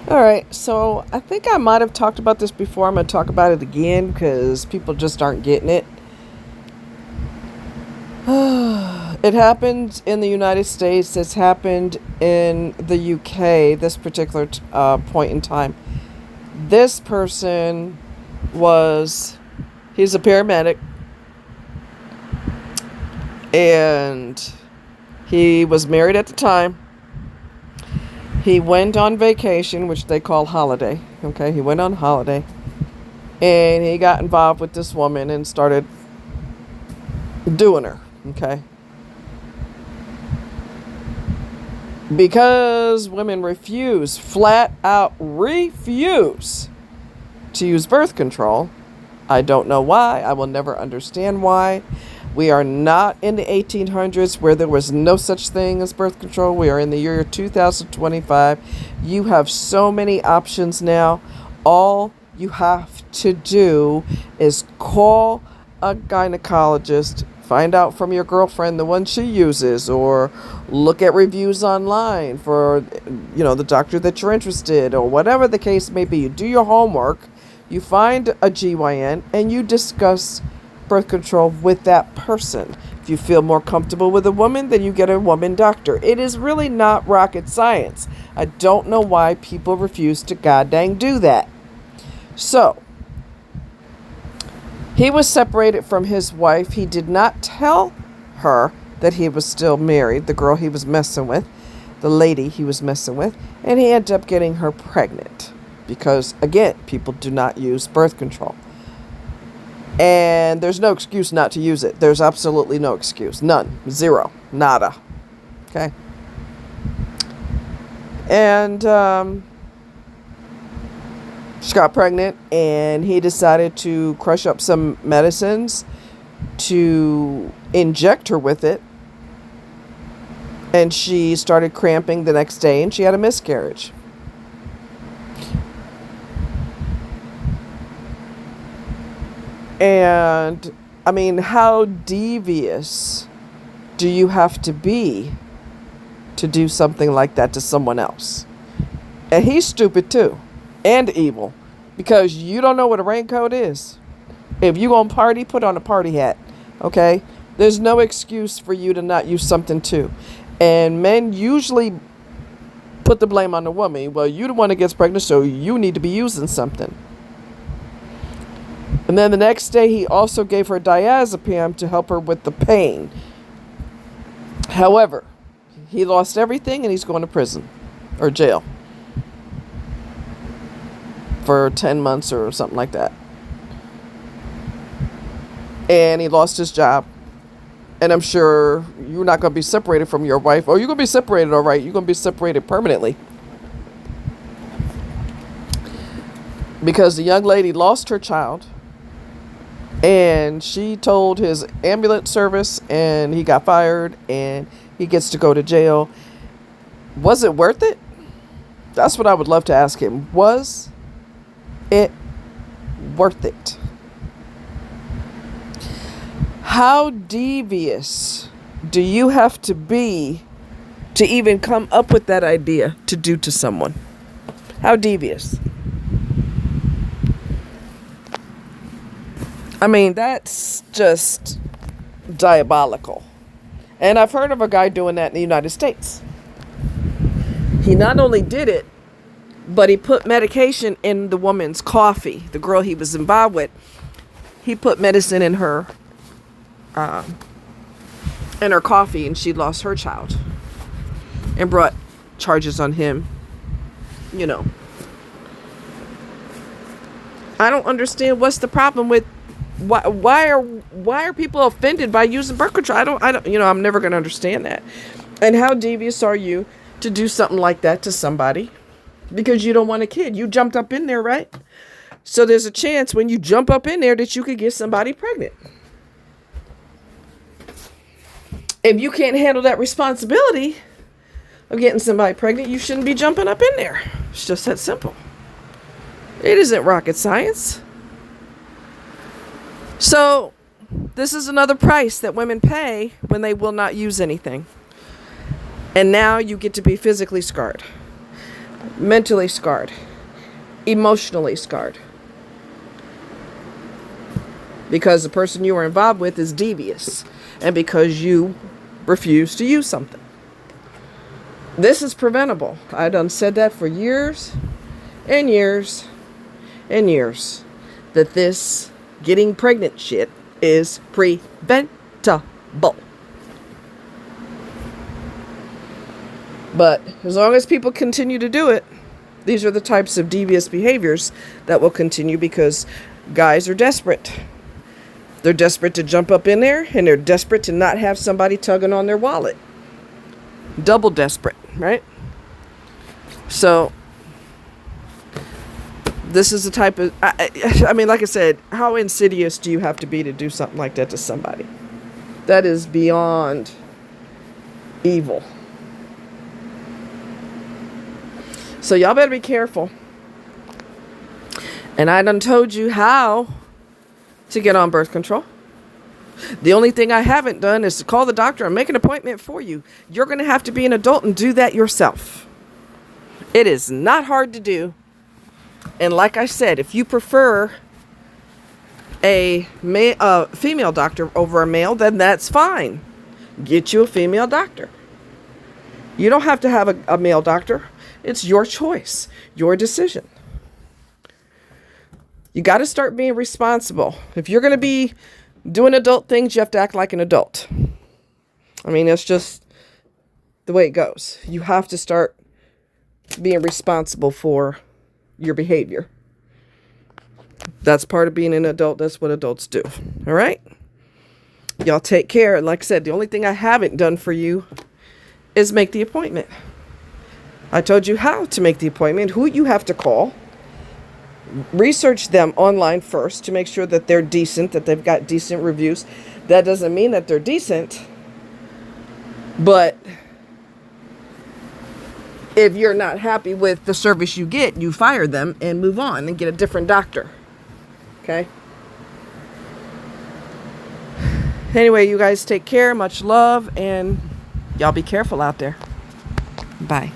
All right, so I think I might have talked about this before. I'm going to talk about it again because people just aren't getting it. It happened in the United States. It's happened in the UK, this particular point in time. This person he's a paramedic, and he was married at the time. He went on vacation, which they call holiday. Okay, he went on holiday, and he got involved with this woman and started doing her. Okay, because women flat out refuse to use birth control. I don't know why. I will never understand why. We are not in the 1800s where there was no such thing as birth control. We are in the year 2025. You have so many options now. All you have to do is call a gynecologist, find out from your girlfriend the one she uses, or look at reviews online for, the doctor that you're interested, or whatever the case may be. You do your homework, you find a GYN, and you discuss birth control with that person. If you feel more comfortable with a woman, then you get a woman doctor. It is really not rocket science. I don't know why people refuse to goddamn do that. So, he was separated from his wife. He did not tell her that he was still married, the girl he was messing with, the lady he was messing with, and he ended up getting her pregnant because, again, people do not use birth control. And there's no excuse not to use it. There's absolutely no excuse. None. Zero. Nada. Okay? And she got pregnant, and he decided to crush up some medicines to inject her with it. And she started cramping the next day, and she had a miscarriage. And, I mean, how devious do you have to be to do something like that to someone else? And he's stupid too, and evil, because you don't know what a raincoat is. If you gonna party, put on a party hat, okay? There's no excuse for you to not use something too. And men usually put the blame on the woman. Well, you the one that gets pregnant, so you need to be using something. And then the next day, he also gave her diazepam to help her with the pain. However, he lost everything, and he's going to prison or jail for 10 months or something like that. And he lost his job. And I'm sure you're not going to be separated from your wife. Or you're going to be separated, all right. You're going to be separated permanently. Because the young lady lost her child. And she told his ambulance service, and he got fired, and he gets to go to jail. Was it worth it? That's what I would love to ask him. Was it worth it? How devious do you have to be to even come up with that idea to do to someone? How devious? I mean, that's just diabolical. And I've heard of a guy doing that in the United States. He not only did it, but he put medication in the woman's coffee, the girl he was involved with. He put medicine in her coffee, and she lost her child. And brought charges on him. I don't understand what's the problem with why are people offended by using birth control? I don't I'm never going to understand that. And how devious are you to do something like that to somebody because you don't want a kid? You jumped up in there, right? So there's a chance when you jump up in there that you could get somebody pregnant. If you can't handle that responsibility of getting somebody pregnant, you shouldn't be jumping up in there. It's just that simple. It isn't rocket science. So, this is another price that women pay when they will not use anything. And now you get to be physically scarred. mentally scarred, emotionally scarred. Because the person you are involved with is devious, and because you refuse to use something. This is preventable. I done said that for years and years and years, that this getting pregnant shit is preventable. But as long as people continue to do it, these are the types of devious behaviors that will continue, because guys are desperate. They're desperate to jump up in there, and they're desperate to not have somebody tugging on their wallet. Double desperate, right? So this is the type of, I mean, like I said, how insidious do you have to be to do something like that to somebody? That is beyond evil. So y'all better be careful. And I done told you how to get on birth control. The only thing I haven't done is to call the doctor and make an appointment for you. You're going to have to be an adult and do that yourself. It is not hard to do. And like I said, if you prefer a female doctor over a male, then that's fine. Get you a female doctor. You don't have to have a male doctor. It's your choice, your decision. You got to start being responsible. If you're going to be doing adult things, you have to act like an adult. I mean, it's just the way it goes. You have to start being responsible for your behavior. That's part of being an adult. That's what adults do. All right? Y'all take care. And like I said, the only thing I haven't done for you is make the appointment. I told you how to make the appointment, who you have to call. Research them online first to make sure that they're decent, that they've got decent reviews. That doesn't mean that they're decent, but if you're not happy with the service you get, you fire them and move on and get a different doctor. Okay? Anyway, you guys take care. Much love, and y'all be careful out there. Bye.